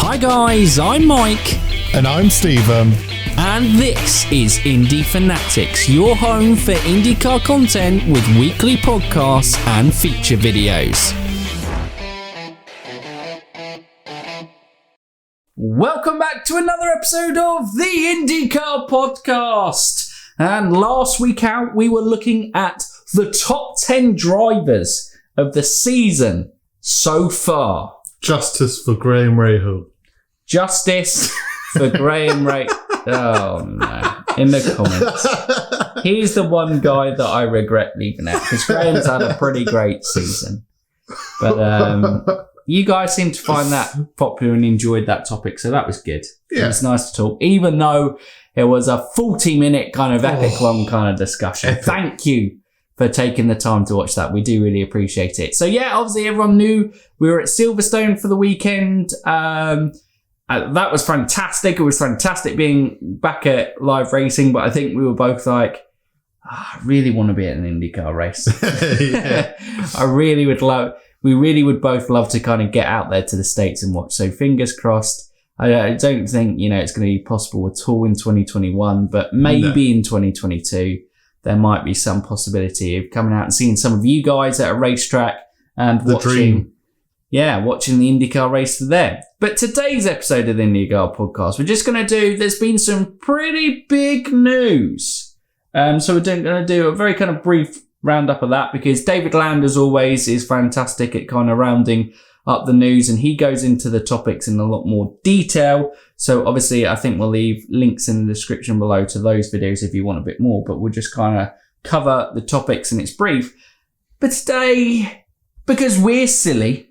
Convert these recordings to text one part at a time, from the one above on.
Hi guys, I'm Mike. And I'm Stephen. And this is Indy Fanatics, your home for IndyCar content with weekly podcasts and feature videos. Welcome back to another episode of the IndyCar Podcast. And last week out, we were looking at the top 10 drivers of the season so far. Justice for Graham Rahal. Justice for Graham Rahal. Oh no. In the comments. He's the one guy that I regret leaving out because Graham's had a pretty great season. But you guys seem to find that popular and enjoyed that topic, so that was good. Yeah. It was nice to talk, even though it was a 40-minute kind of epic one kind of discussion. Epic. Thank you for taking the time to watch that. We do really appreciate it. So yeah, obviously everyone knew we were at Silverstone for the weekend. That was fantastic. It was fantastic being back at live racing, but I think we were both like, I really want to be at an IndyCar race. We really would both love to kind of get out there to the States and watch. So fingers crossed. I don't think, it's going to be possible at all in 2021, but maybe in 2022, there might be some possibility of coming out and seeing some of you guys at a racetrack and watching the IndyCar race there. But today's episode of the IndyCar podcast, we're just going to there's been some pretty big news. So we're going to do a very kind of brief roundup of that because David Land, as always, is fantastic at kind of rounding up the news and he goes into the topics in a lot more detail. So obviously I think we'll leave links in the description below to those videos if you want a bit more, but we'll just kind of cover the topics and it's brief. But today, because we're silly,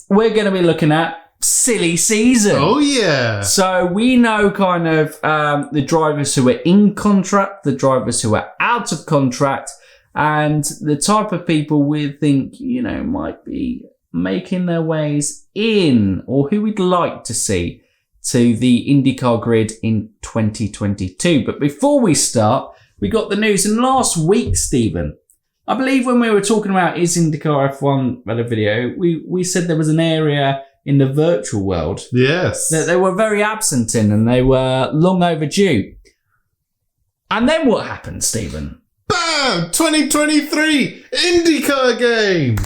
we're going to be looking at silly season. Oh yeah. So we know kind of the drivers who are in contract, the drivers who are out of contract, and the type of people we think, might be making their ways in or who we'd like to see to the IndyCar grid in 2022. But before we start, we got the news. And last week, Stephen, I believe when we were talking about is IndyCar F1 at a video, we said there was an area in the virtual world that they were very absent in and they were long overdue. And then what happened, Stephen? Bam! 2023 IndyCar game!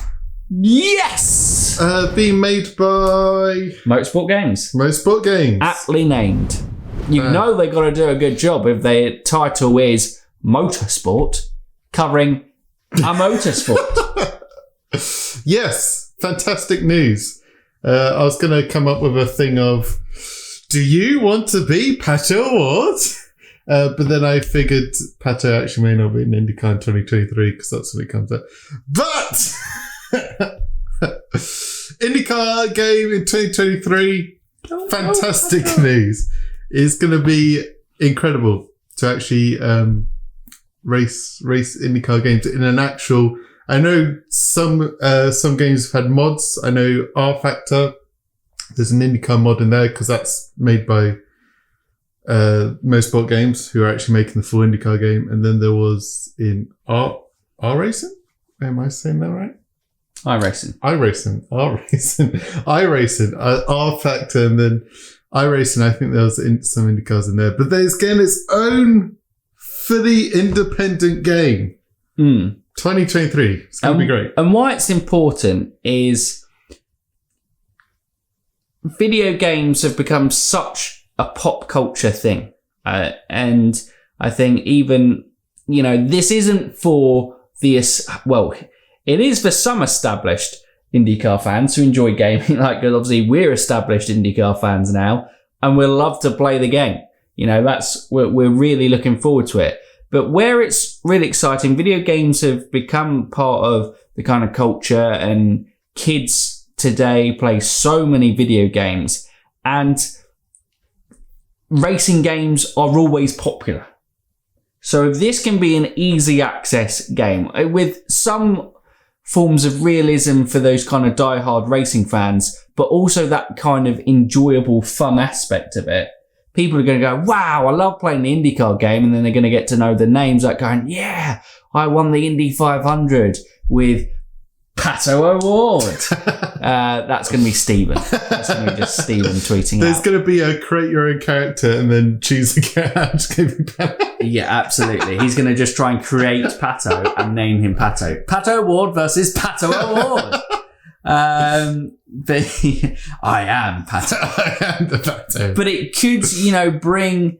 Yes! Being made by Motorsport Games. Aptly named. You know they've got to do a good job if their title is Motorsport, covering a motorsport. Yes, fantastic news. I was going to come up with a thing of, do you want to be Pato Ward? But then I figured Pato actually may not be in IndyCar in 2023 because that's when it comes out. But IndyCar game in 2023, fantastic news. It's going to be incredible to actually race IndyCar games in an actual. I know some games have had mods. I know R Factor. There's an IndyCar mod in there because that's made by Motorsport Games, who are actually making the full IndyCar game. And then there was in R Racing. Am I saying that right? iRacing, R Factor, and then iRacing. I think there was some IndyCars in there, but there's getting its own fully independent game. 2023. It's going to be great. And why it's important is video games have become such a pop culture thing. And I think even, this isn't for it is for some established IndyCar fans who enjoy gaming. Like, obviously, we're established IndyCar fans now, and we'll love to play the game. We're really looking forward to it. But where it's really exciting, video games have become part of the kind of culture, and kids today play so many video games, and racing games are always popular. So if this can be an easy access game with some forms of realism for those kind of diehard racing fans, but also that kind of enjoyable, fun aspect of it, people are going to go, wow, I love playing the IndyCar game. And then they're going to get to know the names, like going, yeah, I won the Indy 500 with Pato Award. That's going to be Stephen. That's going to be just Stephen tweeting There's out. going to be a create your own character and then choose a character. Just going to be Pato. Yeah, absolutely. He's going to just try and create Pato and name him Pato. Pato Award versus Pato Award. But I am Pato. I am the Pato. But it could, bring...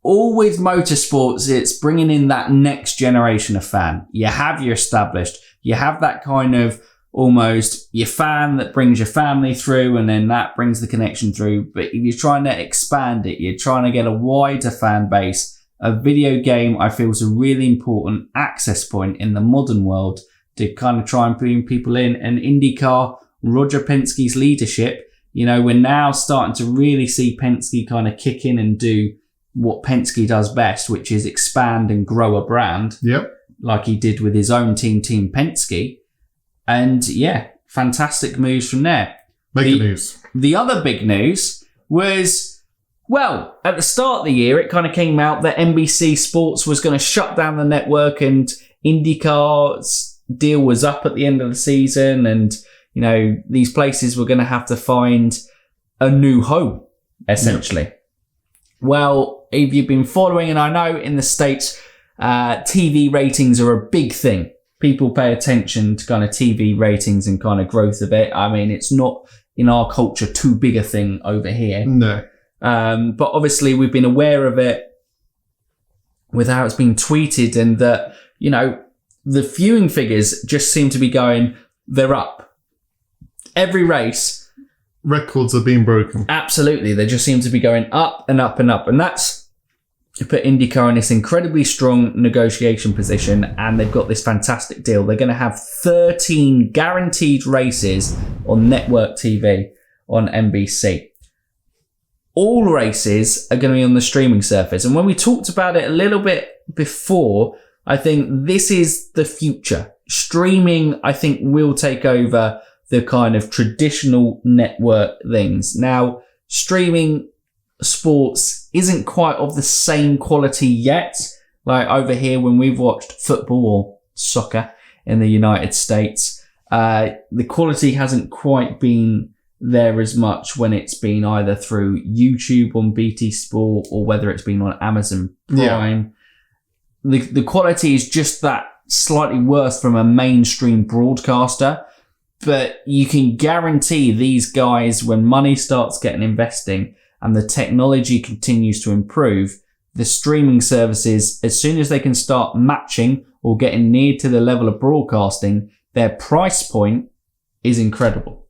All with motorsports, it's bringing in that next generation of fan. You have your established, you have that kind of almost your fan that brings your family through, and then that brings the connection through. But if you're trying to expand it, you're trying to get a wider fan base. A video game, I feel, is a really important access point in the modern world to kind of try and bring people in. And IndyCar, Roger Penske's leadership, we're now starting to really see Penske kind of kick in and do what Penske does best, which is expand and grow a brand. Yep. Like he did with his own Team Penske. And yeah, fantastic moves from there. Mega news. The other big news was, well, at the start of the year, it kind of came out that NBC Sports was going to shut down the network, and IndyCar's deal was up at the end of the season. And, these places were going to have to find a new home, essentially. Yep. Well, if you've been following, and I know in the States, TV ratings are a big thing. People pay attention to kind of TV ratings and kind of growth of it. I mean, it's not in our culture too big a thing over here. No. But obviously we've been aware of it with how it's been tweeted, and that, the viewing figures just seem to be they're up. Every race. Records are being broken. Absolutely. They just seem to be going up and up and up. And that's put IndyCar in this incredibly strong negotiation position. And they've got this fantastic deal. They're going to have 13 guaranteed races on network TV on NBC. All races are going to be on the streaming service. And when we talked about it a little bit before, I think this is the future. Streaming, I think, will take over the kind of traditional network things. Now, streaming sports isn't quite of the same quality yet. Like over here, when we've watched football or soccer in the United States, the quality hasn't quite been there as much when it's been either through YouTube on BT Sport or whether it's been on Amazon Prime. Yeah. The quality is just that slightly worse from a mainstream broadcaster. But you can guarantee these guys, when money starts getting investing and the technology continues to improve, the streaming services, as soon as they can start matching or getting near to the level of broadcasting, their price point is incredible.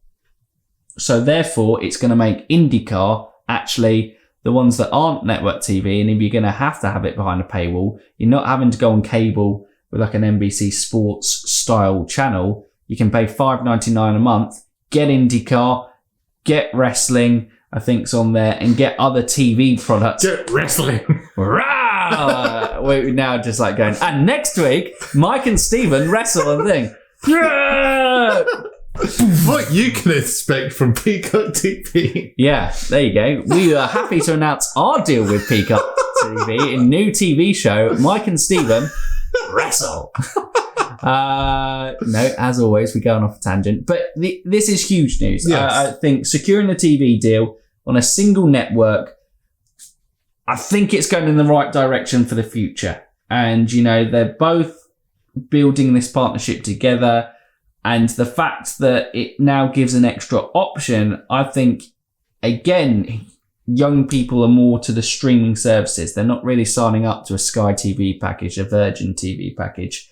So therefore, it's going to make IndyCar actually the ones that aren't network TV. And if you're going to have it behind a paywall, you're not having to go on cable with like an NBC Sports style channel. You can pay $5.99 a month, get IndyCar, get wrestling, I think's on there, and get other TV products. Get wrestling. We're now just like going, and next week, Mike and Stephen wrestle and thing. What you can expect from Peacock TV. Yeah, there you go. We are happy to announce our deal with Peacock TV in new TV show, Mike and Stephen wrestle. No, as always, we're going off a tangent. But this is huge news. Yes. I think securing the TV deal on a single network, I think it's going in the right direction for the future. And, they're both building this partnership together. And the fact that it now gives an extra option, I think, again, young people are more to the streaming services. They're not really signing up to a Sky TV package, a Virgin TV package.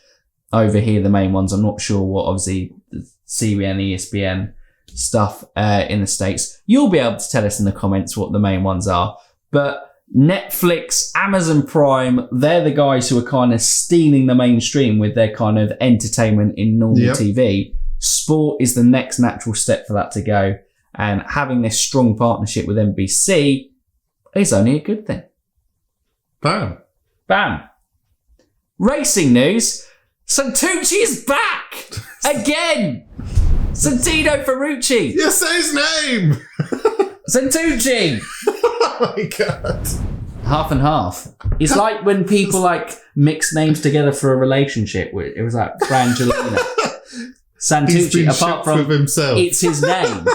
Over here, the main ones, I'm not sure what, obviously, the CBN, ESPN stuff in the States. You'll be able to tell us in the comments what the main ones are. But Netflix, Amazon Prime, they're the guys who are kind of stealing the mainstream with their kind of entertainment in normal TV. Sport is the next natural step for that to go. And having this strong partnership with NBC is only a good thing. Bam. Bam. Racing news. Santucci's back! Again! Santino Ferrucci! You say his name! Santucci! Oh my God. Half and half. It's like when people mix names together for a relationship. It was like Brangelina. Santucci, apart from with himself. It's his name.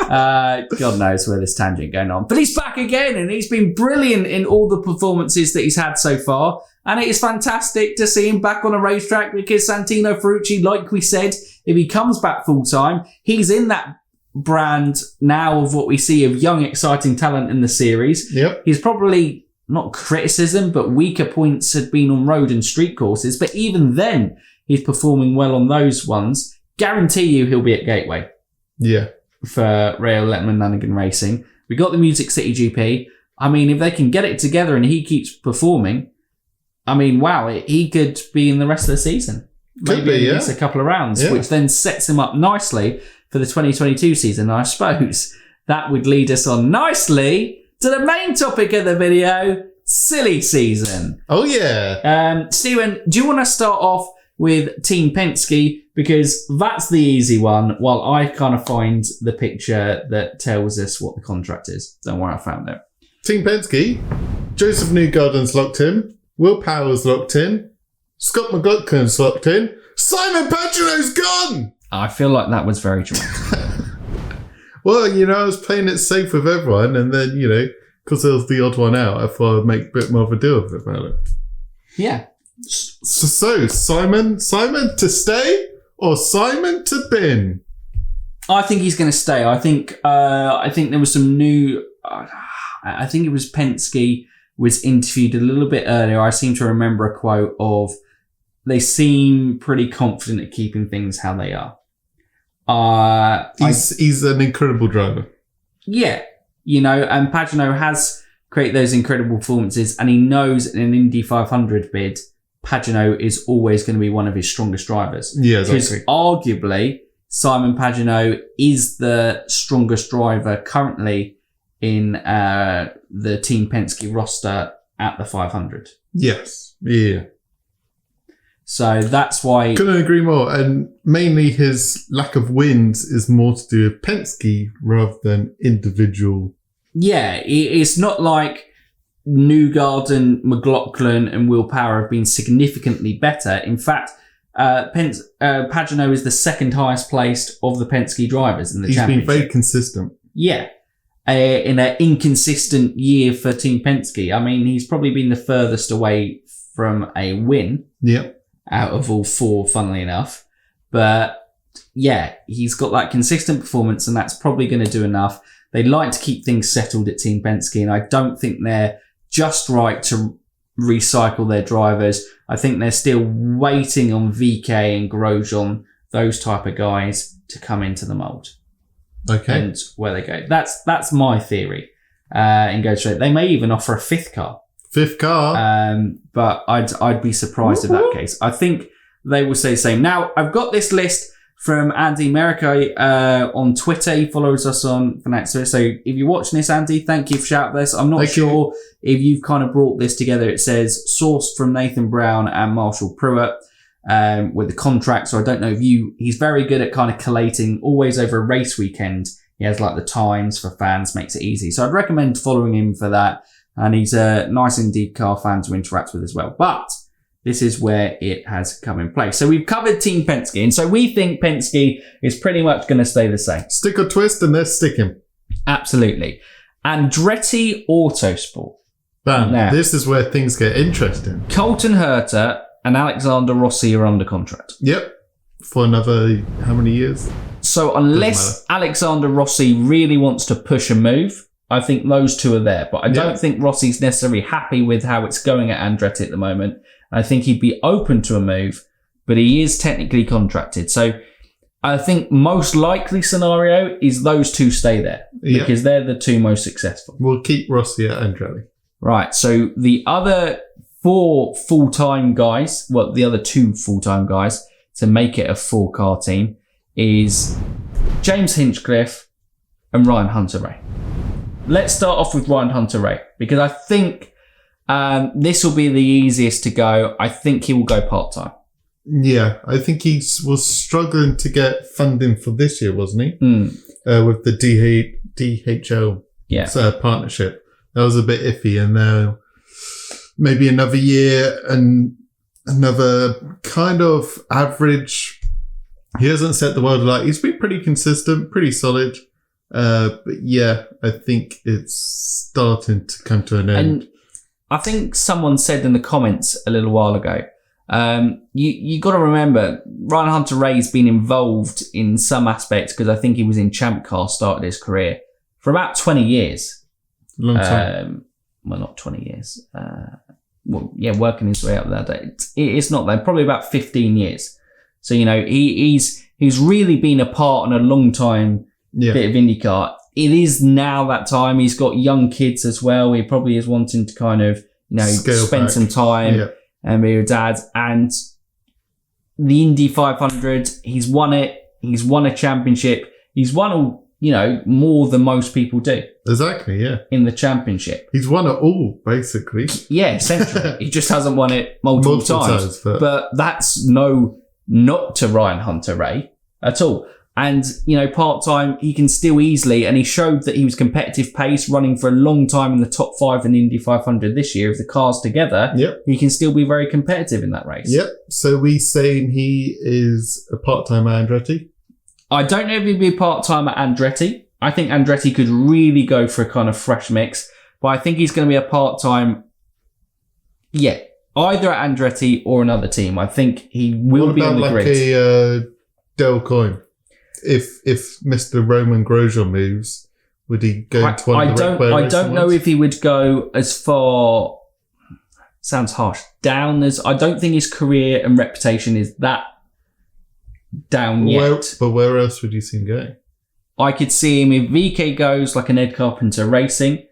God knows where this tangent going on. But he's back again, and he's been brilliant in all the performances that he's had so far. And it is fantastic to see him back on a racetrack because Santino Ferrucci, like we said, if he comes back full-time, he's in that brand now of what we see of young, exciting talent in the series. Yep. He's probably, not criticism, but weaker points had been on road and street courses. But even then, he's performing well on those ones. Guarantee you he'll be at Gateway. Yeah. For Rayo Letterman Lanigan Racing. We got the Music City GP. I mean, if they can get it together and he keeps performing, I mean, wow, he could be in the rest of the season. Could be, at least a couple of rounds, which then sets him up nicely for the 2022 season. And I suppose that would lead us on nicely to the main topic of the video, silly season. Oh, yeah. Stephen, do you want to start off with Team Penske? Because that's the easy one, while I kind of find the picture that tells us what the contract is. Don't worry, I found it. Team Penske, Joseph Newgarden's locked in, Will Power's locked in, Scott McLaughlin's locked in, Simon Pagenaud's gone! I feel like that was very dramatic. Well, I was playing it safe with everyone, and then, because there was the odd one out, I thought I'd make a bit more of a deal about it. Yeah. So Simon to stay or Simon to bin? I think he's going to stay. I think there was some new. I think it was Penske was interviewed a little bit earlier. I seem to remember a quote of, "They seem pretty confident at keeping things how they are." He's an incredible driver. Yeah, and Pagenaud has created those incredible performances, and he knows in an Indy 500 bid, Pagenaud is always going to be one of his strongest drivers. Yeah, exactly. Because arguably, Simon Pagenaud is the strongest driver currently in the Team Penske roster at the 500. Yes. Yeah. So that's why... Couldn't agree more. And mainly his lack of wins is more to do with Penske rather than individual. Yeah, it's not like Newgarden, McLaughlin and Will Power have been significantly better. In fact, Pagenaud is the second highest placed of the Penske drivers in the championship. He's been very consistent. Yeah. In an inconsistent year for Team Penske. I mean, he's probably been the furthest away from a win. Yep. Out of all four, funnily enough. But yeah, he's got that consistent performance and that's probably going to do enough. They like to keep things settled at Team Penske, and I don't think they're just right to recycle their drivers. I think they're still waiting on VK and Grosjean, those type of guys, to come into the mould. Okay. And where they go. That's my theory. And go straight. They may even offer a fifth car. But I'd be surprised if that case. I think they will say the same. Now, I've got this list from Andy Merrick on Twitter. He follows us on Fanatics. So if you're watching this, Andy, thank you for shouting this. I'm not sure if you've kind of brought this together. It says sourced from Nathan Brown and Marshall Pruitt with the contract. So I don't know if he's very good at kind of collating always over a race weekend. He has like the times for fans, makes it easy. So I'd recommend following him for that. And he's a nice IndyCar fan to interact with as well. But this is where it has come in place. So we've covered Team Penske. And so we think Penske is pretty much going to stay the same. Stick or twist and they're sticking. Absolutely. Andretti Autosport. Bam. Now, this is where things get interesting. Colton Herta and Alexander Rossi are under contract. Yep. For another, how many years? So unless Alexander Rossi really wants to push a move, I think those two are there. But I don't think Rossi's necessarily happy with how it's going at Andretti at the moment. I think he'd be open to a move, but he is technically contracted. So I think most likely scenario is those two stay there because they're the two most successful. We'll keep Rossi at Andretti. Right. So the other four full-time guys, well, the other two full-time guys to make it a four-car team is James Hinchcliffe and Ryan Hunter-Reay. Let's start off with Ryan Hunter-Reay because I think this will be the easiest to go. I think he will go part-time. Yeah, I think he was struggling to get funding for this year, wasn't he? With the DHL partnership. That was a bit iffy, and now maybe another year and another kind of average He hasn't set the world alight. He's been pretty consistent, pretty solid. But yeah, I think it's starting to come to an end. And I think someone said in the comments a little while ago, you got to remember, Ryan Hunter-Reay's been involved in some aspects because I think he was in Champ Car, started his career for about 20 years. Long time. Well, not 20 years. Working his way up there. It's not that. Probably about 15 years. So, he's really been a part in a long time bit of IndyCar. It is now that time. He's got young kids as well. He probably is wanting to kind of, spend some time and be a dad. And the Indy 500, he's won it. He's won a championship. He's won, more than most people do. Exactly, yeah. In the championship. He's won it all, basically. Yeah, essentially. He just hasn't won it multiple times. But that's not to Ryan Hunter-Reay at all. And, part-time, he can still easily, and he showed that he was competitive pace, running for a long time in the top 5 in the Indy 500 this year. If the cars together, he can still be very competitive in that race. Yep. So we saying he is a part-time at Andretti? I don't know if he'd be a part-time at Andretti. I think Andretti could really go for a kind of fresh mix, but I think he's going to be a part-time, either at Andretti or another team. I think he will be on the grid. What about like a Dale Coyne? If Mr. Roman Grosjean moves, would he go to one of the Red Bull I don't know if he would go as far, sounds harsh, down as, I don't think his career and reputation is that down yet. But where else would you see him going? I could see him if VK goes like an Ed Carpenter Racing.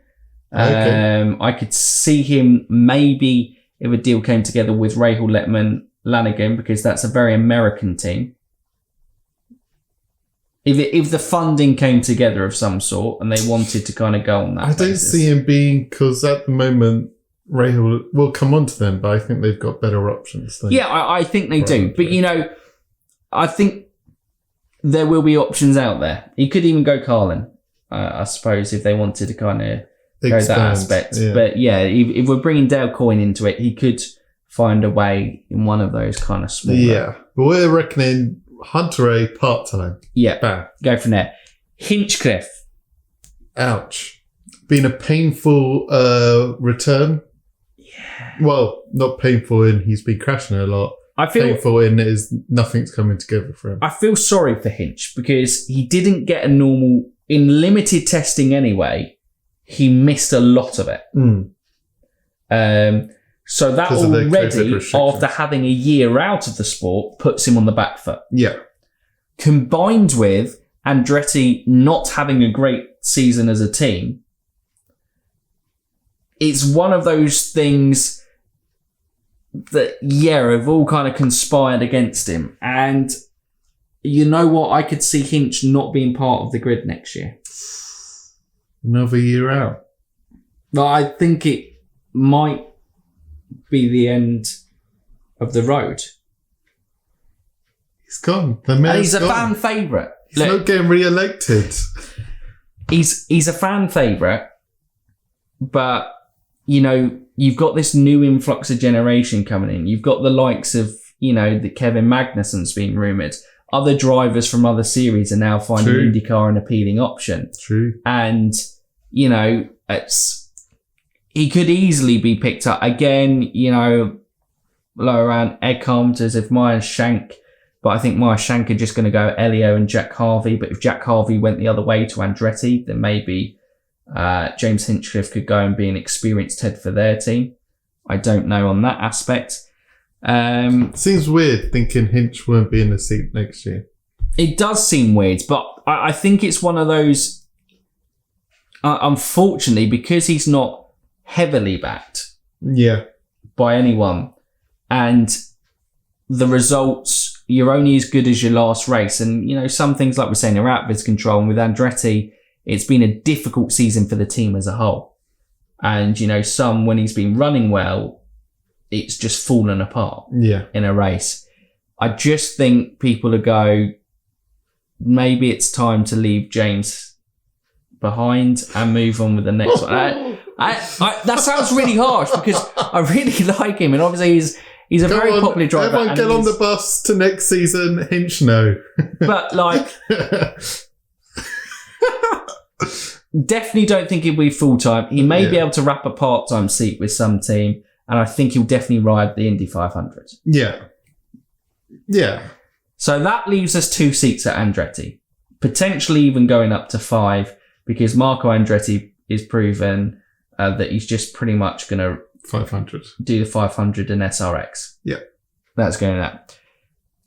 Okay. I could see him maybe if a deal came together with Rahal Letterman Lanigan, because that's a very American team. If the funding came together of some sort and they wanted to kind of go on that I don't see him being, because at the moment, Rahal will come on to them, but I think they've got better options. I think they do. But, I think there will be options out there. He could even go Carlin, I suppose, if they wanted to kind of go that aspect. Yeah. But if we're bringing Dale Coyne into it, he could find a way in one of those kind of small. Yeah, but we're reckoning Hunter-Reay part-time. Yeah. Bam. Go from there. Hinchcliffe. Ouch. Been a painful return. Yeah. Well, not painful in he's been crashing a lot. Painful in is nothing's coming together for him. I feel sorry for Hinch because he didn't get a normal, in limited testing anyway, he missed a lot of it. So that already, after having a year out of the sport, puts him on the back foot. Yeah. Combined with Andretti not having a great season as a team, it's one of those things that, have all kind of conspired against him. And you know what? I could see Hinch not being part of the grid next year. Another year out. But I think it might be the end of the road. He's gone. And he's a fan favourite. He's not getting re-elected. He's a fan favourite, but you've got this new influx of generation coming in. You've got the likes of the Kevin Magnussen's been rumoured. Other drivers from other series are now finding IndyCar an appealing option. True. And he could easily be picked up again, lower around Ed Carpenter's if Myers Shank, but I think Myers Shank are just going to go Elio and Jack Harvey. But if Jack Harvey went the other way to Andretti, then maybe James Hinchcliffe could go and be an experienced head for their team. I don't know on that aspect. Seems weird thinking Hinch won't be in the seat next year. It does seem weird, but I think it's one of those, unfortunately, because he's not heavily backed by anyone, and the results, you're only as good as your last race. And some things, like we're saying, are out of his control. And with Andretti, it's been a difficult season for the team as a whole. And some, when he's been running well, it's just fallen apart in a race. I just think people go, maybe it's time to leave James behind and move on with the next one. That sounds really harsh because I really like him, and obviously he's a very popular driver. Everyone get on the bus to next season. Hinch no. But like, definitely don't think he'll be full-time. He may be able to wrap a part-time seat with some team, and I think he'll definitely ride the Indy 500. Yeah. Yeah. So that leaves us 2 seats at Andretti, potentially even going up to 5, because Marco Andretti is proven that he's just pretty much going to 500 do the 500 and SRX. Yeah. That's going up.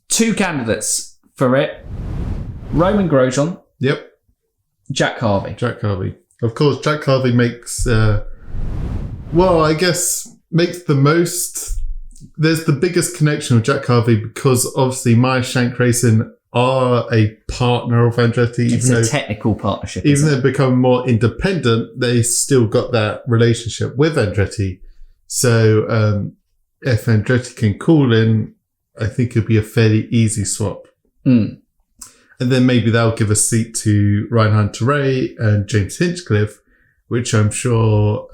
2 candidates for it. Roman Grosjean. Yep. Jack Harvey. Jack Harvey. Of course, Jack Harvey makes, makes the most. There's the biggest connection with Jack Harvey because obviously Meyer Shank Racing are a partner of Andretti. It's a technical partnership. Even though they've become more independent, they still got that relationship with Andretti. So if Andretti can call in, I think it'd be a fairly easy swap. Mm. And then maybe they'll give a seat to Ryan Hunter-Reay and James Hinchcliffe, which I'm sure,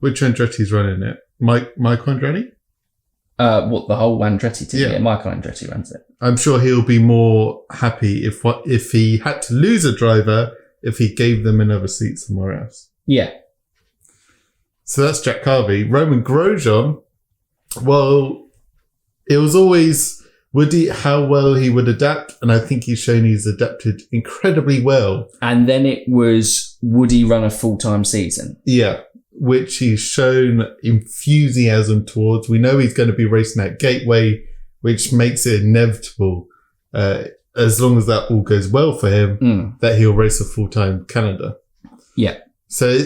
which Andretti's running it? Mike Andretti? What, the whole Andretti team? Yeah. Yeah, Michael Andretti runs it. I'm sure he'll be more happy if he had to lose a driver, if he gave them another seat somewhere else. Yeah. So that's Jack Harvey. Roman Grosjean, well, it was always how well he would adapt, and I think he's shown he's adapted incredibly well. And then it was, would he run a full-time season? Yeah, which he's shown enthusiasm towards. We know he's going to be racing at Gateway, which makes it inevitable, as long as that all goes well for him, that he'll race a full-time Canada. Yeah. So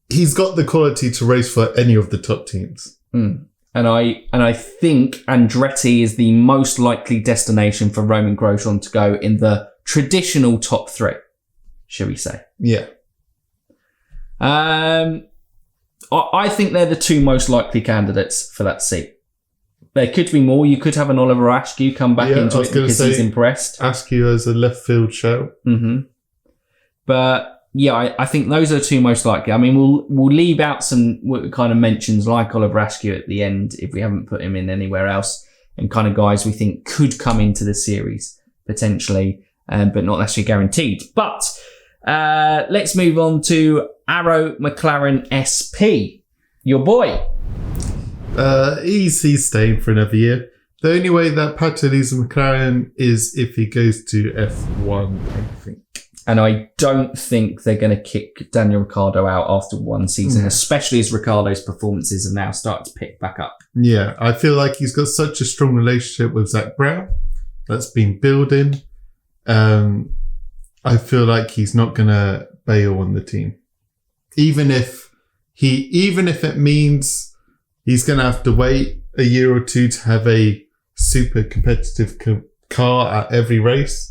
he's got the quality to race for any of the top teams. Mm. And I think Andretti is the most likely destination for Roman Grosjean to go in the traditional top 3, shall we say. Yeah. I think they're the 2 most likely candidates for that seat. There could be more. You could have an Oliver Askew come back into it because he's impressed. Askew as a left field shout. Mm-hmm. But yeah, I think those are the 2 most likely. I mean, we'll leave out some kind of mentions like Oliver Askew at the end if we haven't put him in anywhere else, and kind of guys we think could come into the series potentially, but not necessarily guaranteed. But let's move on to Arrow McLaren SP. Your boy. He's staying for another year. The only way that Pato leaves McLaren is if he goes to F1, I think. And I don't think they're going to kick Daniel Ricciardo out after 1 season, especially as Ricciardo's performances have now started to pick back up. Yeah, I feel like he's got such a strong relationship with Zach Brown that's been building. I feel like he's not going to bail on the team. Even if it means he's going to have to wait a year or 2 to have a super competitive car at every race,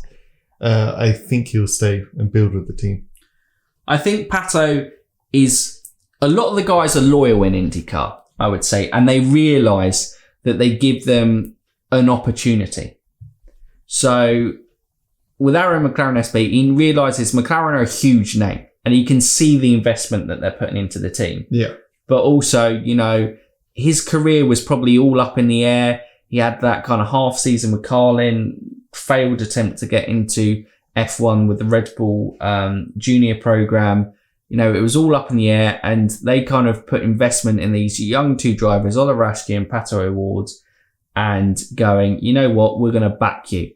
I think he'll stay and build with the team. I think Pato is... A lot of the guys are loyal in IndyCar, I would say, and they realise that they give them an opportunity. So with Arrow McLaren SP, he realises McLaren are a huge name, and he can see the investment that they're putting into the team. Yeah. But also, you know, his career was probably all up in the air. He had that kind of half season with Carlin, failed attempt to get into F1 with the Red Bull junior program. You know, it was all up in the air, and they kind of put investment in these young 2 drivers, Oliver Askew and Pato O'Ward, and going, you know what, we're going to back you.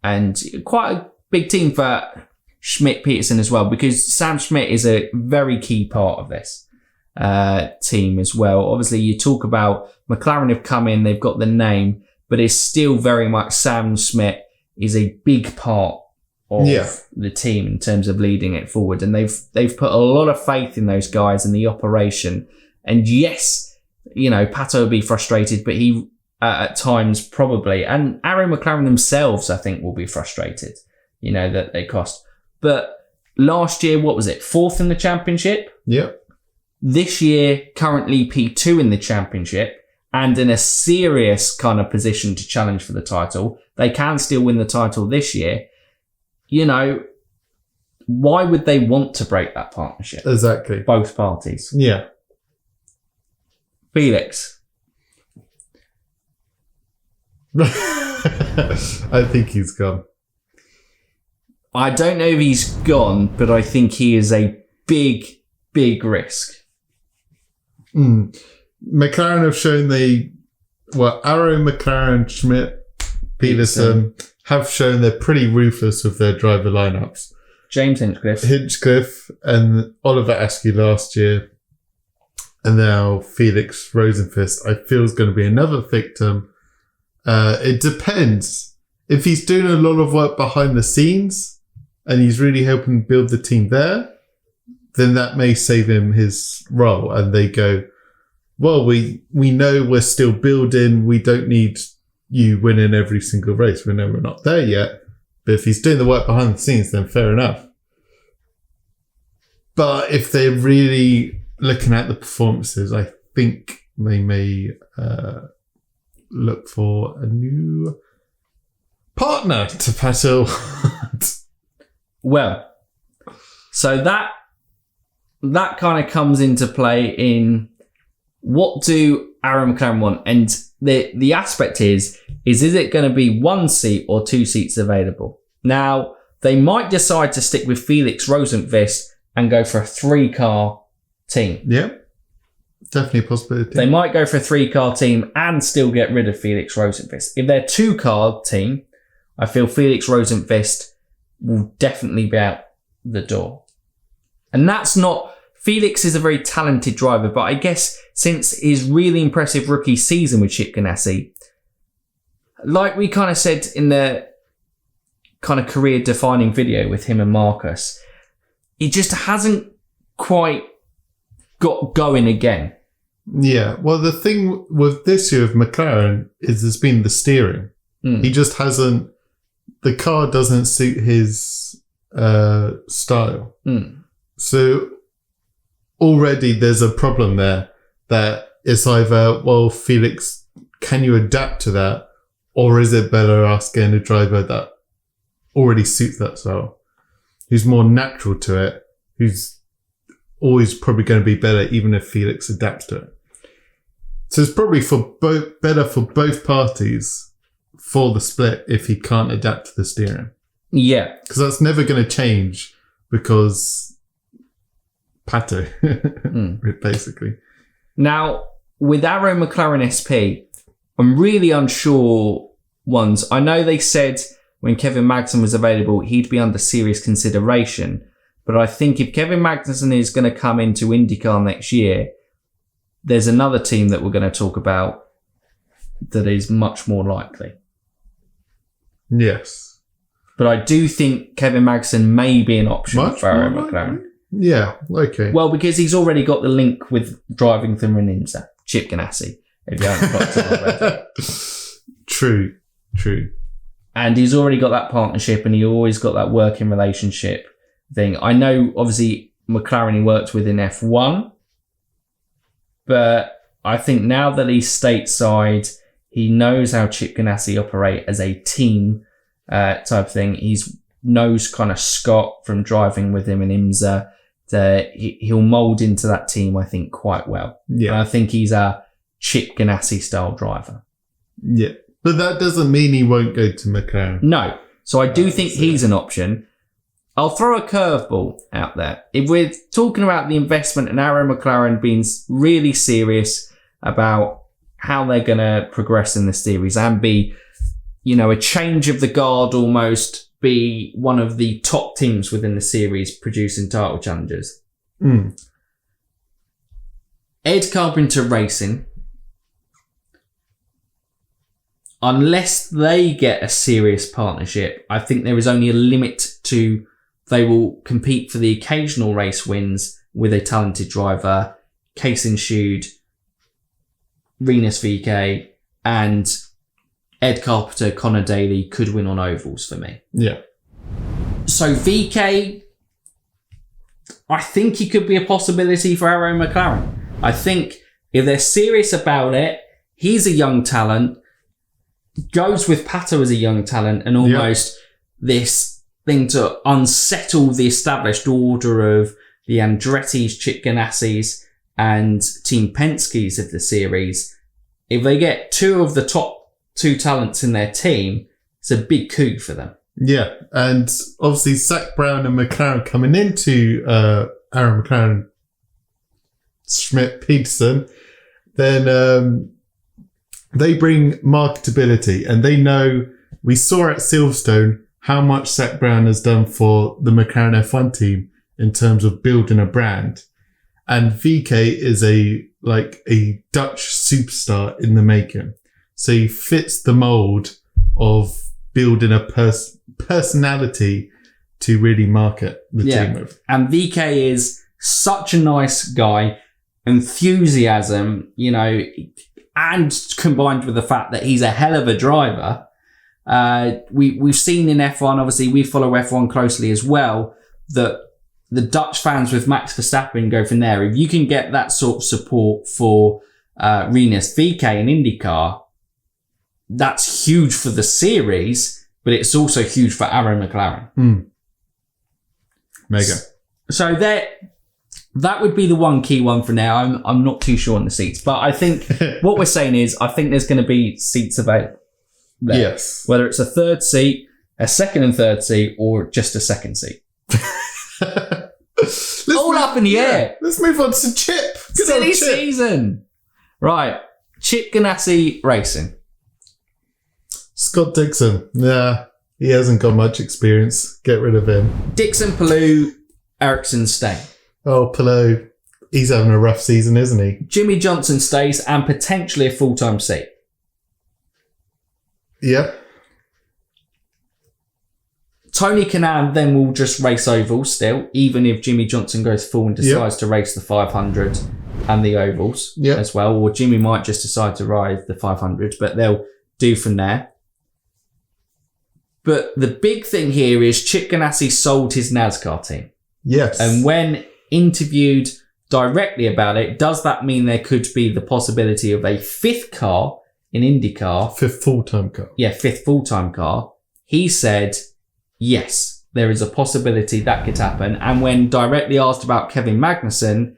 And quite a big team for Schmidt-Peterson as well, because Sam Schmidt is a very key part of this team as well. Obviously, you talk about McLaren have come in, they've got the name, but it's still very much Sam Schmidt is a big part of the team in terms of leading it forward. And they've put a lot of faith in those guys and the operation. And yes, you know, Pato will be frustrated, but he at times probably, and Arrow McLaren themselves, I think, will be frustrated, you know, that they cost. But last year, what was it? 4th in the championship? Yep. This year, currently P2 in the championship and in a serious kind of position to challenge for the title. They can still win the title this year. You know, why would they want to break that partnership? Exactly. Both parties. Yeah. Felix. I think he's gone. I don't know if he's gone, but I think he is a big, big risk. McLaren have shown Arrow, McLaren, Schmidt, Peterson have shown they're pretty ruthless with their driver lineups. James Hinchcliffe and Oliver Askew last year, and now Felix Rosenqvist, I feel is going to be another victim. It depends. If he's doing a lot of work behind the scenes and he's really helping build the team there, then that may save him his role. And they go, well, we know we're still building. We don't need you winning every single race. We know we're not there yet. But if he's doing the work behind the scenes, then fair enough. But if they're really looking at the performances, I think they may look for a new partner to Pato. Well, so that kind of comes into play in what do Arrow McLaren want? And the aspect is it going to be 1 seat or 2 seats available? Now, they might decide to stick with Felix Rosenqvist and go for a 3-car team. Yeah, definitely a possibility. They might go for a 3-car team and still get rid of Felix Rosenqvist. If they're a 2-car team, I feel Felix Rosenqvist will definitely be out the door. And that's not... Felix is a very talented driver, but I guess since his really impressive rookie season with Chip Ganassi, like we kind of said in the kind of career-defining video with him and Marcus, he just hasn't quite got going again. Yeah, well, the thing with this year of McLaren is there's been the steering. He just hasn't... The car doesn't suit his style. So already there's a problem there that it's either, well, Felix, can you adapt to that? Or is it better us getting a driver that already suits that style? Who's more natural to it, who's always probably going to be better even if Felix adapts to it. So it's probably better for both parties for the split if he can't adapt to the steering. Yeah. Because that's never going to change because Pato, basically. Now, with Arrow McLaren SP, I'm really unsure ones. I know they said when Kevin Magnussen was available, he'd be under serious consideration. But I think if Kevin Magnussen is going to come into IndyCar next year, there's another team that we're going to talk about that is much more likely. Yes. But I do think Kevin Magnussen may be an option for Arrow McLaren. Yeah, okay. Well, because he's already got the link with driving through IMSA, Chip Ganassi, if you haven't got it already. True. And he's already got that partnership and he always got that working relationship thing. I know, obviously, McLaren he worked with in F1, but I think now that he's stateside, he knows how Chip Ganassi operate as a team type thing. He knows kind of Scott from driving with him in IMSA. He'll mould into that team, I think, quite well. Yeah. And I think he's a Chip Ganassi style driver. Yeah. But that doesn't mean he won't go to McLaren. No. So I do think he's an option. I'll throw a curveball out there. If we're talking about the investment and Arrow McLaren being really serious about how they're going to progress in the series and be, a change of the guard almost, be one of the top teams within the series producing title challenges. Ed Carpenter Racing, unless they get a serious partnership, I think there is only a limit to they will compete for the occasional race wins with a talented driver, case ensued, Renus VK, and Ed Carpenter, Connor Daly could win on ovals for me. Yeah. So VK, I think he could be a possibility for Arrow McLaren. I think if they're serious about it, he's a young talent, goes with Pato as a young talent, and almost this thing to unsettle the established order of the Andretti's, Chip Ganassis, and Team Penske's of the series, if they get two of the top two talents in their team, it's a big coup for them. Yeah, and obviously Zach Brown and McLaren coming into Aaron McLaren, Schmidt, Peterson, then they bring marketability, and they know, we saw at Silverstone how much Zach Brown has done for the McLaren F1 team in terms of building a brand. And VK is a Dutch superstar in the making. So he fits the mold of building a personality to really market the team with. And VK is such a nice guy, enthusiasm, and combined with the fact that he's a hell of a driver. We've seen in F1, obviously we follow F1 closely as well, that the Dutch fans with Max Verstappen go from there. If you can get that sort of support for Rinus VK in IndyCar, that's huge for the series, but it's also huge for Aaron McLaren. Mega. So that would be the one key one for now. I'm not too sure on the seats, but I think what we're saying is I think there's going to be seats available there. Yes. Whether it's a third seat, a second and third seat, or just a second seat. All up in the air. Let's move on to Chip. Silly season. Right. Chip Ganassi Racing. Scott Dixon. Nah, he hasn't got much experience. Get rid of him. Dixon, Palou, Ericsson stay. Oh, Palou. He's having a rough season, isn't he? Jimmy Johnson stays and potentially a full-time seat. Yep. Tony Kanaan then will just race ovals still, even if Jimmy Johnson goes full and decides to race the 500 and the ovals as well. Or Jimmy might just decide to ride the 500, but they'll do from there. But the big thing here is Chip Ganassi sold his NASCAR team. Yes. And when interviewed directly about it, does that mean there could be the possibility of a fifth car in IndyCar? Fifth full-time car. Yeah, fifth full-time car. He said, yes, there is a possibility that could happen. And when directly asked about Kevin Magnussen,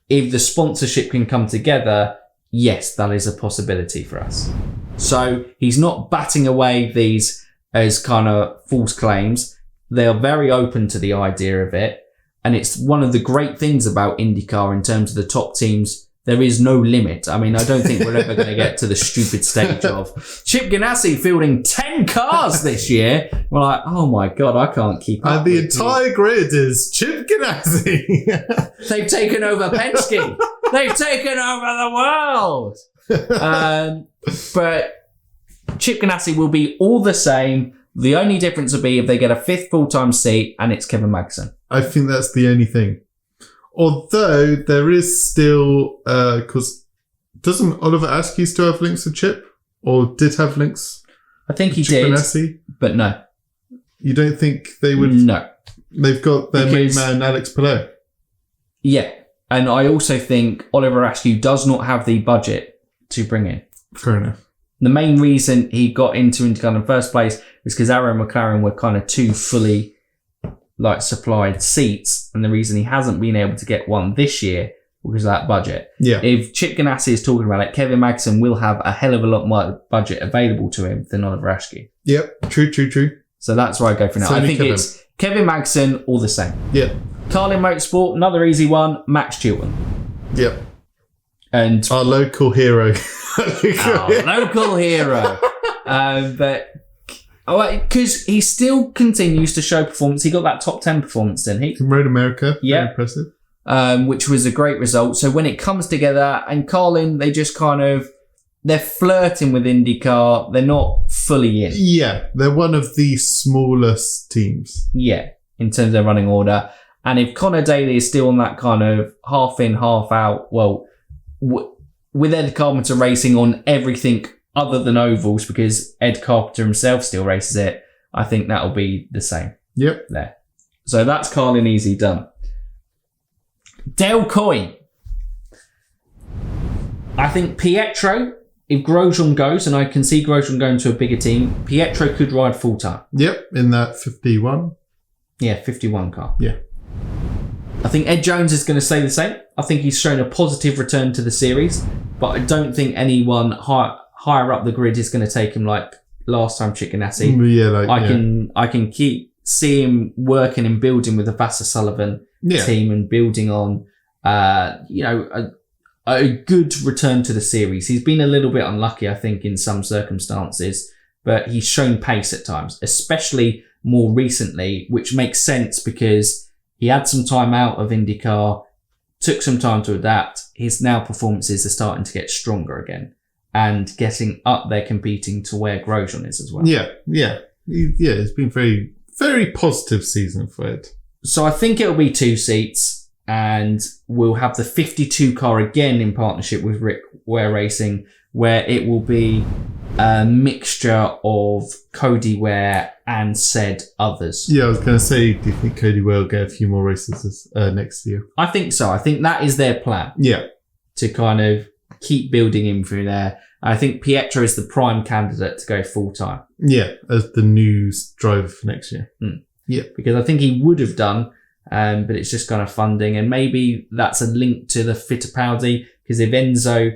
if the sponsorship can come together, yes, that is a possibility for us. So he's not batting away these as kind of false claims. They are very open to the idea of it. And it's one of the great things about IndyCar in terms of the top teams. There is no limit. I mean, I don't think we're ever going to get to the stupid stage of Chip Ganassi fielding 10 cars this year. We're like, oh my God, I can't keep up. And the entire grid is Chip Ganassi. They've taken over Penske. They've taken over the world. But Chip Ganassi will be all the same. The only difference will be if they get a fifth full-time seat and it's Kevin Magnussen. I think that's the only thing. Although there is still, because doesn't Oliver Askew still have links to Chip? Or did have links? I think he Chip did, Ganassi? but no. You don't think they would? No. They've got their main man, Alex Palou. Yeah. And I also think Oliver Askew does not have the budget to bring in. Fair enough. The main reason he got into IndyCar in the first place was because Aaron McLaren were kind of too fully supplied seats, and the reason he hasn't been able to get one this year because of that budget. Yeah. If Chip Ganassi is talking about it, Kevin Magnussen will have a hell of a lot more budget available to him than Oliver Askew. Yep. True. So that's where I go for now. I think it's Kevin Magnussen, all the same. Yep. Carlin Motorsport, another easy one, Max Chilton. Yep. And our local hero. Local hero. But because he still continues to show performance. He got that top 10 performance, didn't he? In Road America. Yeah. Very impressive. Which was a great result. So when it comes together, and Carlin, they just they're flirting with IndyCar. They're not fully in. Yeah. They're one of the smallest teams. Yeah. In terms of their running order. And if Connor Daly is still on that kind of half in, half out, well, with Ed Carpenter racing on everything other than ovals, because Ed Carpenter himself still races it, I think that'll be the same. Yep. There. So that's Carlin easy done. Dale Coyne. I think Pietro, if Grosjean goes, and I can see Grosjean going to a bigger team, Pietro could ride full time. Yep. In that 51. Yeah, 51 car. Yeah. I think Ed Jones is going to stay the same. I think he's shown a positive return to the series, but I don't think anyone higher up the grid is going to take him like last time Chip Ganassi. I can see him working and building with the Vassar Sullivan team and building on, a good return to the series. He's been a little bit unlucky, I think, in some circumstances, but he's shown pace at times, especially more recently, which makes sense because he had some time out of IndyCar, took some time to adapt. His now performances are starting to get stronger again and getting up there competing to where Grosjean is as well. It's been very, very positive season for Ed. So I think it'll be 2 seats and we'll have the 52 car again in partnership with Rick Ware Racing, where it will be a mixture of Cody Ware and said others. Yeah, I was going to say, do you think Cody Ware will get a few more races next year? I think so. I think that is their plan. Yeah. To kind of keep building him through there. I think Pietro is the prime candidate to go full-time. Yeah, as the new driver for next year. Yeah. Because I think he would have done, but it's just kind of funding. And maybe that's a link to the Fittipaldi, because if Enzo,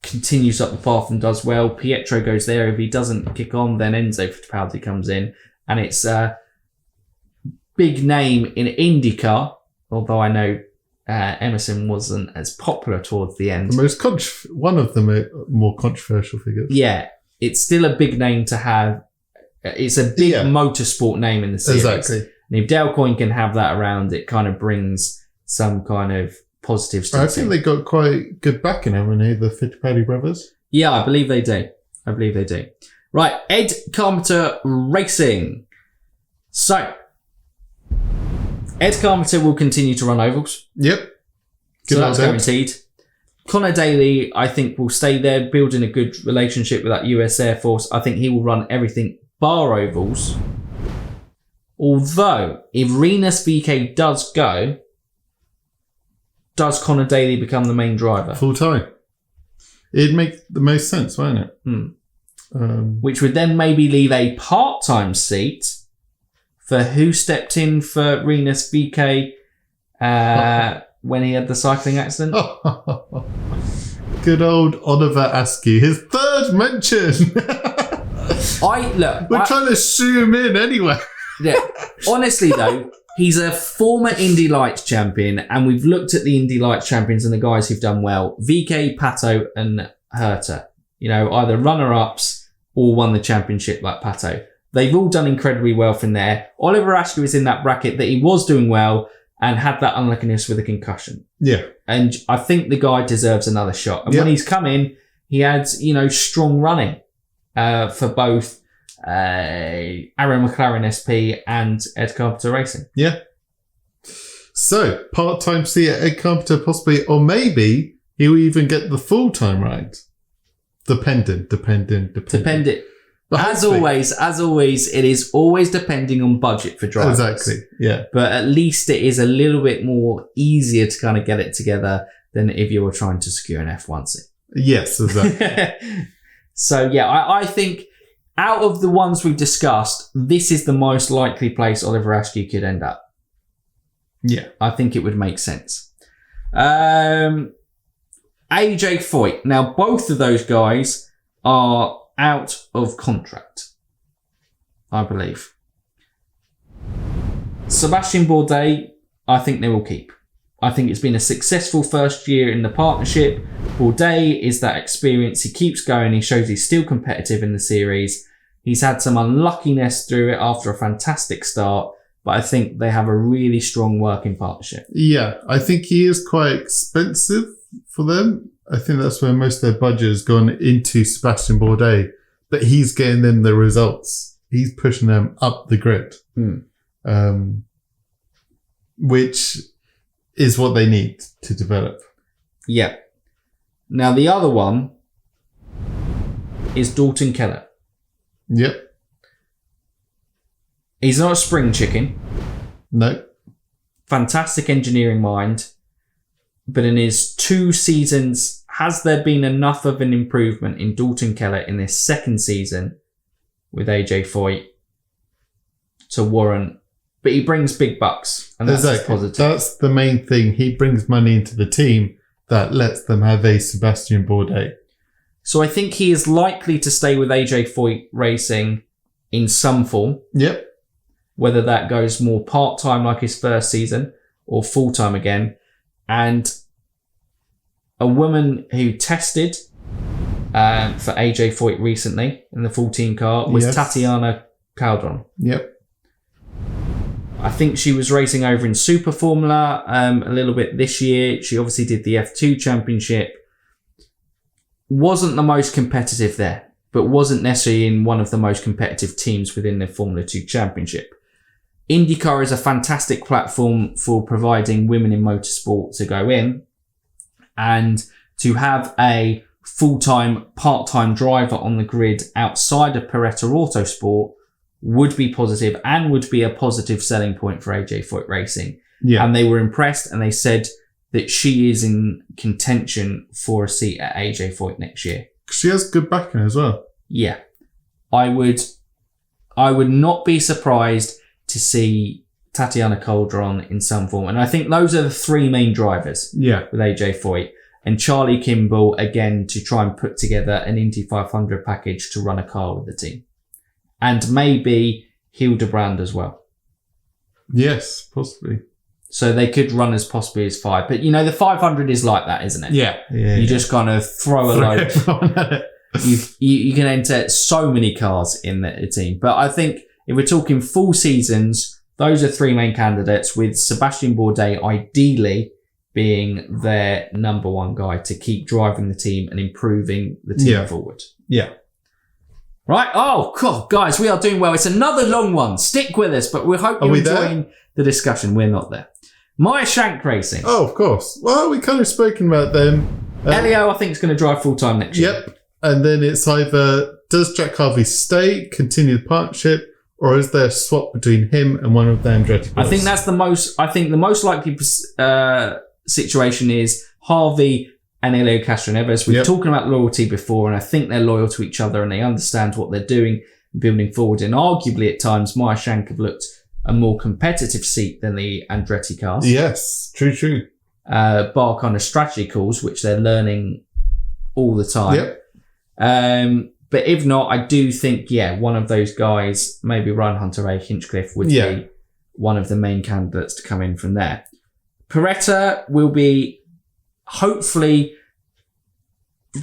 continues up the path and does well, Pietro goes there. If he doesn't kick on, then Enzo Fittipaldi comes in. And it's a big name in IndyCar, although I know Emerson wasn't as popular towards the end. One of the more controversial figures. Yeah, it's still a big name to have. It's a big motorsport name in the series. Exactly. And if Dale Coyne can have that around, it kind of brings some kind of positive stuff. I think they got quite good backing, haven't they, the Fittipaldi brothers? Yeah, I believe they do. Right, Ed Carpenter Racing. So, Ed Carpenter will continue to run ovals. Yep. So that's guaranteed. Connor Daly, I think, will stay there, building a good relationship with that US Air Force. I think he will run everything bar ovals. Although, if Rinus VK does go, does Connor Daly become the main driver? Full time. It'd make the most sense, wouldn't it? Which would then maybe leave a part-time seat for who stepped in for Rinus VK when he had the cycling accident. Good old Oliver Askew, his third mention. We're trying to shoe him in anyway. Yeah. Honestly, though, he's a former Indy Lights champion, and we've looked at the Indy Lights champions and the guys who've done well. VK, Pato, and Herter. Either runner-ups or won the championship like Pato. They've all done incredibly well from there. Oliver Askew is in that bracket that he was doing well and had that unluckiness with a concussion. Yeah. And I think the guy deserves another shot. And when he's come in, he had, strong running for both Aaron McLaren SP and Ed Carpenter Racing. Yeah. So, part-time seat at Ed Carpenter possibly, or maybe he'll even get the full-time right. Dependent. As always, it is always depending on budget for drivers. Exactly, yeah. But at least it is a little bit more easier to kind of get it together than if you were trying to secure an F1 seat. Yes, exactly. So, yeah, I think out of the ones we've discussed, this is the most likely place Oliver Askew could end up. Yeah. I think it would make sense. AJ Foyt. Now, both of those guys are out of contract, I believe. Sebastian Bourdais, I think they will keep. I think it's been a successful first year in the partnership. Bourdais is that experience. He keeps going. He shows he's still competitive in the series. He's had some unluckiness through it after a fantastic start, but I think they have a really strong working partnership. Yeah, I think he is quite expensive for them. I think that's where most of their budget has gone into Sebastian Bourdais, but he's getting them the results. He's pushing them up the grid, which is what they need to develop. Yeah. Now, the other one is Dalton Kellett. Yep. He's not a spring chicken. No. Fantastic engineering mind. But in his 2 seasons, has there been enough of an improvement in Dalton Kellett in this second season with AJ Foyt to warrant But he brings big bucks, and that's positive. That's the main thing. He brings money into the team that lets them have a Sebastian Bourdais. So I think he is likely to stay with AJ Foyt Racing in some form. Yep. Whether that goes more part-time like his first season or full-time again. And a woman who tested for AJ Foyt recently in the full team car was Tatiana Calderon. Yep. I think she was racing over in Super Formula a little bit this year. She obviously did the F2 Championship. Wasn't the most competitive there, but wasn't necessarily in one of the most competitive teams within the Formula 2 Championship. IndyCar is a fantastic platform for providing women in motorsport to go in, and to have a full-time, part-time driver on the grid outside of Beretta Autosport would be positive and would be a positive selling point for AJ Foyt Racing. Yeah. And they were impressed, and they said that she is in contention for a seat at AJ Foyt next year. She has good backing as well. Yeah. I would not be surprised to see Tatiana Calderon in some form. And I think those are the three main drivers with AJ Foyt. And Charlie Kimball, again, to try and put together an Indy 500 package to run a car with the team. And maybe Hildebrand as well. Yes, possibly. So they could run as possibly as 5. But, the 500 is like that, isn't it? Yeah. You just kind of throw a load. You can enter so many cars in the team. But I think if we're talking full seasons, those are three main candidates, with Sebastian Bourdais ideally being their number one guy to keep driving the team and improving the team forward. Yeah. Right. Oh, God, guys, we are doing well. It's another long one. Stick with us, but we hope you're enjoying the discussion. We're not there. Maya Shank Racing. Oh, of course. Well, we kind of spoken about them. Elio, I think, is going to drive full-time next year. Yep. And then it's either, does Jack Harvey stay, continue the partnership, or is there a swap between him and one of the Andretti boys? I think that's the most likely situation is Harvey and Elio Castroneves. We've talked about loyalty before, and I think they're loyal to each other and they understand what they're doing, building forward. And arguably at times, Maya Shank have looked a more competitive seat than the Andretti cars. Yes, true. Bar kind of strategy calls, which they're learning all the time. Yep. But if not, I do think, one of those guys, maybe Ryan Hunter-Reay, Hinchcliffe, would be one of the main candidates to come in from there. Beretta will be hopefully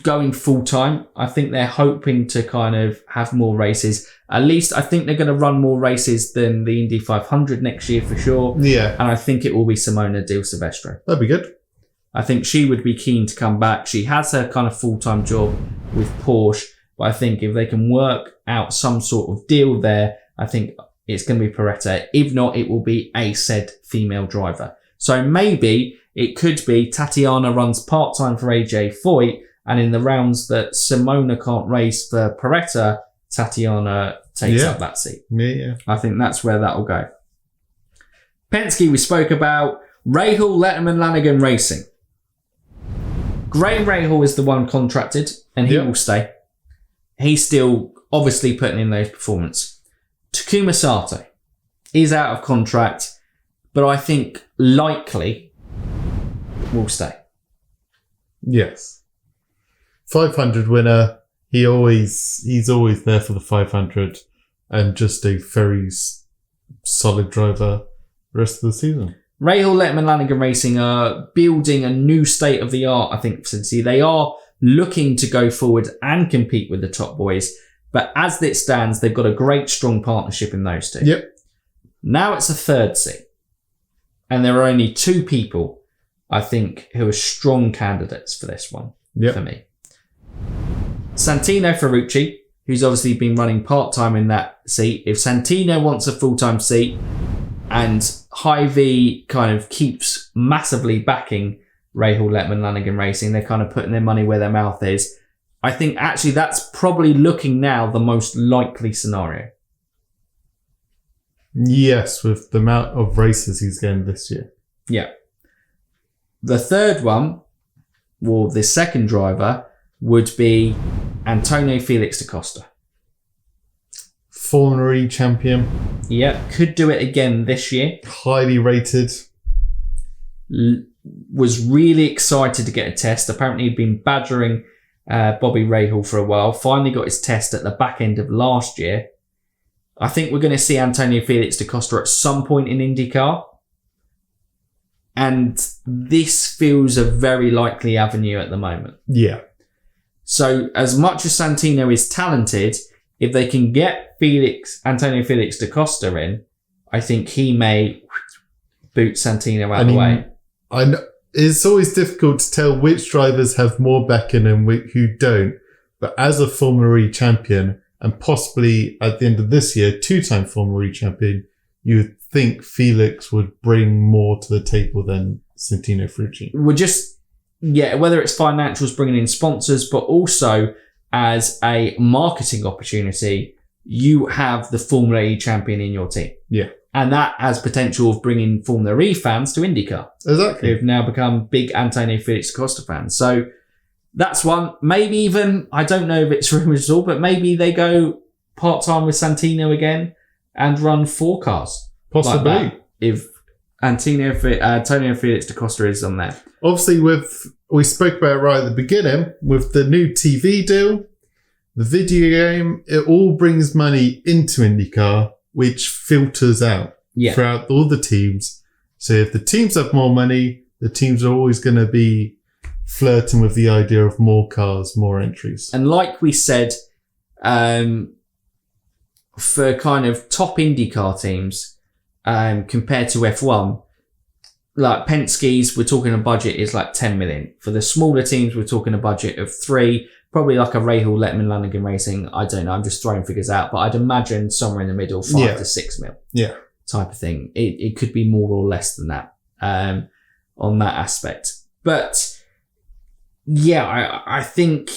going full-time. I think they're hoping to kind of have more races. At least I think they're going to run more races than the Indy 500 next year for sure. Yeah. And I think it will be Simona Di Silvestro. That'd be good. I think she would be keen to come back. She has her kind of full-time job with Porsche. But I think if they can work out some sort of deal there, I think it's going to be Beretta. If not, it will be a said female driver. So maybe it could be Tatiana runs part-time for AJ Foyt, and in the rounds that Simona can't race for Beretta, Tatiana takes up that seat. Yeah. I think that's where that will go. Penske, we spoke about. Rahal, Letterman, Lanigan Racing. Graham Rahal is the one contracted, and he will stay. He's still obviously putting in those performances. Takuma Sato is out of contract, but I think likely will stay. Yes. 500 winner. He's always there for the 500 and just a very solid driver the rest of the season. Rahal, Letterman, Lanigan Racing are building a new state-of-the-art, I think, facility. They are looking to go forward and compete with the top boys. But as it stands, they've got a great, strong partnership in those two. Yep. Now it's a third seat. And there are only two people, I think, who are strong candidates for this one, for me. Santino Ferrucci, who's obviously been running part-time in that seat. If Santino wants a full-time seat and Hy-Vee kind of keeps massively backing Rahal, Letterman, Lanigan Racing, they're kind of putting their money where their mouth is. I think actually that's probably looking now the most likely scenario. Yes, with the amount of races he's getting this year. Yeah. The third one, or the second driver, would be Antonio Felix da Costa. Formula E champion. Yeah, could do it again this year. Highly rated. Was really excited to get a test. Apparently he'd been badgering Bobby Rahal for a while. Finally got his test at the back end of last year. I think we're going to see Antonio Felix da Costa at some point in IndyCar. And this feels a very likely avenue at the moment. Yeah. So as much as Santino is talented, if they can get Antonio Felix da Costa in, I think he may boot Santino out of the way. I know, it's always difficult to tell which drivers have more backing and who don't. But as a Formula E champion, and possibly at the end of this year, 2-time Formula E champion, you would think Felix would bring more to the table than Santino Ferrucci. Whether it's financials, bringing in sponsors, but also as a marketing opportunity, you have the Formula E champion in your team. Yeah. And that has potential of bringing Formula E fans to IndyCar. Exactly. Who've now become big Antonio Felix da Costa fans. So that's one. Maybe even, I don't know if it's rumours at all, but maybe they go part-time with Santino again and run 4 cars. Possibly. Like that, if Antonio Felix da Costa is on there. Obviously, we spoke about it right at the beginning, with the new TV deal, the video game, it all brings money into IndyCar, which filters out throughout all the teams. So if the teams have more money, the teams are always going to be flirting with the idea of more cars, more entries. And like we said, for kind of top IndyCar teams, compared to F1, like Penske's, we're talking a budget is like 10 million. For the smaller teams, we're talking a budget of 3, probably like a Rahal, Letterman, Lanigan Racing. I don't know. I'm just throwing figures out, but I'd imagine somewhere in the middle, 5 to 6 mil. Yeah. Type of thing. It could be more or less than that, on that aspect. But yeah, I think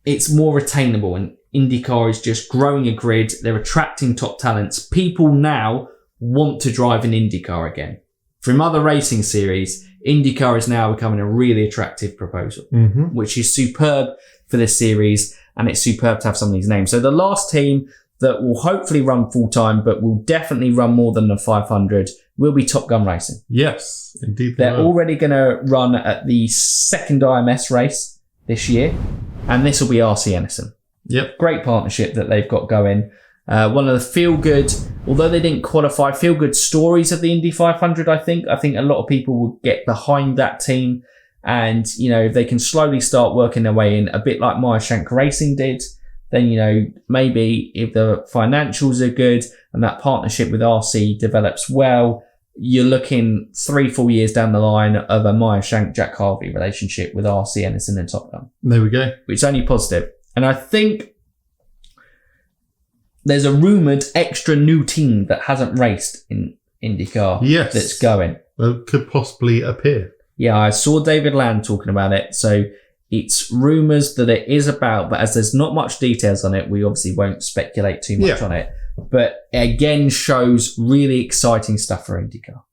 it's more attainable, and IndyCar is just growing a grid. They're attracting top talents. People now want to drive an IndyCar again. From other racing series, IndyCar is now becoming a really attractive proposal, which is superb for this series, and it's superb to have some of these names. So the last team that will hopefully run full-time, but will definitely run more than the 500, will be Top Gun Racing. Yes, indeed. They're already going to run at the second IMS race this year, and this will be RC Enerson. Yep. Great partnership that they've got going. One of the feel-good, although they didn't qualify, feel-good stories of the Indy 500, I think. I think a lot of people will get behind that team. And, you know, if they can slowly start working their way in, a bit like Meyershank Racing did, then, you know, maybe if the financials are good and that partnership with RC develops well, you're looking 3-4 years down the line of a Meyershank-Jack Harvey relationship with RC Enerson and Top Gun. There we go. Which is only positive. And I think there's a rumoured extra new team that hasn't raced in IndyCar that's going. Well, could possibly appear. Yeah, I saw David Land talking about it. So it's rumours that it is about, but as there's not much details on it, we obviously won't speculate too much on it. But again, shows really exciting stuff for IndyCar.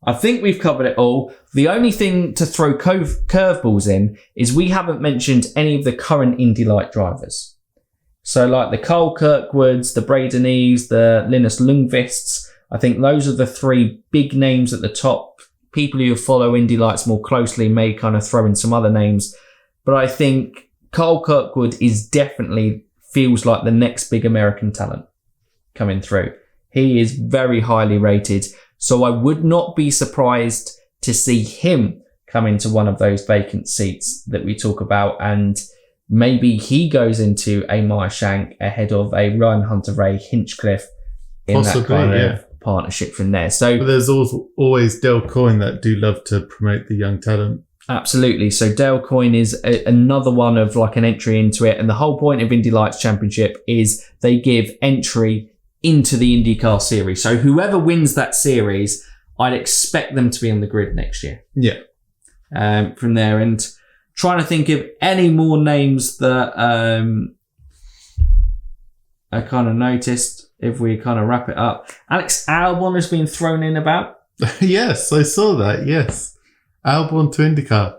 I think we've covered it all. The only thing to throw curveballs in is we haven't mentioned any of the current Indy Light drivers. So like the Carl Kirkwoods, the Braden Eves, the Linus Lundqvists, I think those are the 3 big names at the top. People who follow Indy Lights more closely may kind of throw in some other names. But I think Carl Kirkwood is definitely feels like the next big American talent coming through. He is very highly rated. So I would not be surprised to see him come into one of those vacant seats that we talk about, and maybe he goes into a Meyershank ahead of a Ryan Hunter-Reay, Hinchcliffe in possibly, that kind of partnership from there. So but there's always Dale Coyne that do love to promote the young talent. Absolutely. So Dale Coyne is another one of like an entry into it. And the whole point of Indy Lights Championship is they give entry into the IndyCar series. So whoever wins that series, I'd expect them to be on the grid next year. Yeah. From there, and trying to think of any more names that I kind of noticed if we kind of wrap it up. Alex Albon has been thrown in about. Yes, I saw that. Yes. Albon to IndyCar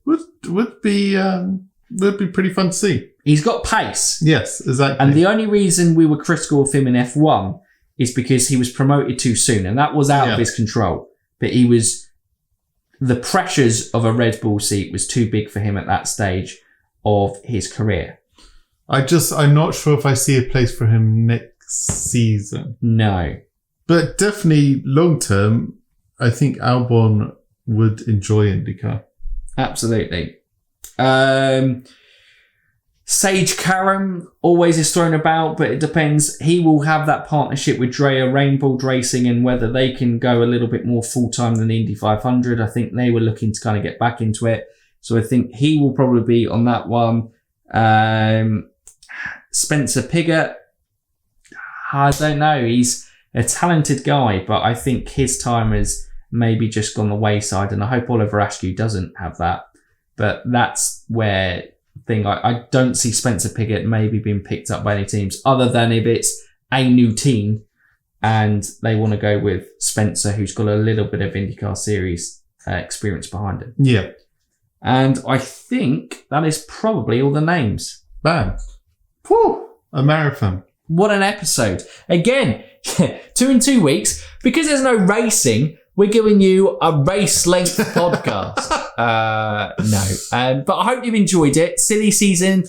would be would be pretty fun to see. He's got pace. Yes, exactly. And the only reason we were critical of him in F1 is because he was promoted too soon, and that was out of his control. But the pressures of a Red Bull seat was too big for him at that stage of his career. I'm not sure if I see a place for him next season. No. But definitely long term, I think Albon would enjoy IndyCar. Absolutely. Sage Karam always is thrown about, but it depends. He will have that partnership with Drea Rainbow Racing, and whether they can go a little bit more full-time than the Indy 500. I think they were looking to kind of get back into it. So I think he will probably be on that one. Spencer Piggott, I don't know. He's a talented guy, but I think his time has maybe just gone the wayside, and I hope Oliver Askew doesn't have that. But that's where I don't see Spencer Piggott maybe being picked up by any teams, other than if it's a new team and they want to go with Spencer, who's got a little bit of IndyCar Series experience behind him. Yeah. And I think that is probably all the names. Bam. Whew. A marathon. What an episode. Again, 2 in 2 weeks. Because there's no racing, we're giving you a race length podcast. No. But I hope you've enjoyed it. Silly season.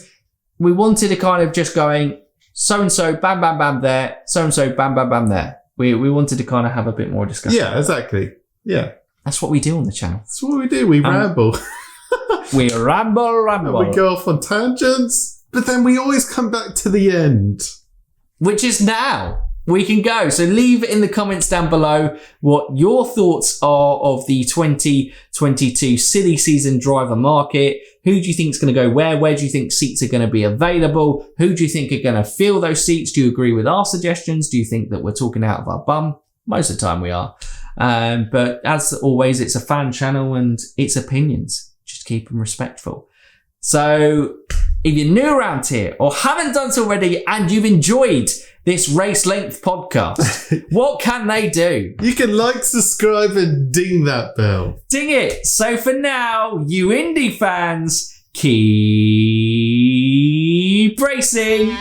We wanted to kind of just going, so-and-so, bam, bam, bam there. So-and-so, bam, bam, bam there. We wanted to kind of have a bit more discussion. Yeah, exactly. Yeah. That's what we do on the channel. That's what we do. We ramble. We ramble. And we go off on tangents, but then we always come back to the end. Which is now. We can go. So leave it in the comments down below what your thoughts are of the 2022 silly season driver market. Who do you think is going to go where? Where do you think seats are going to be available? Who do you think are going to fill those seats? Do you agree with our suggestions? Do you think that we're talking out of our bum? Most of the time we are. But as always, it's a fan channel and it's opinions. Just keep them respectful. So if you're new around here or haven't done so already and you've enjoyed this race length podcast, what can they do? You can like, subscribe, and ding that bell. Ding it. So for now, you Indy fans, keep racing.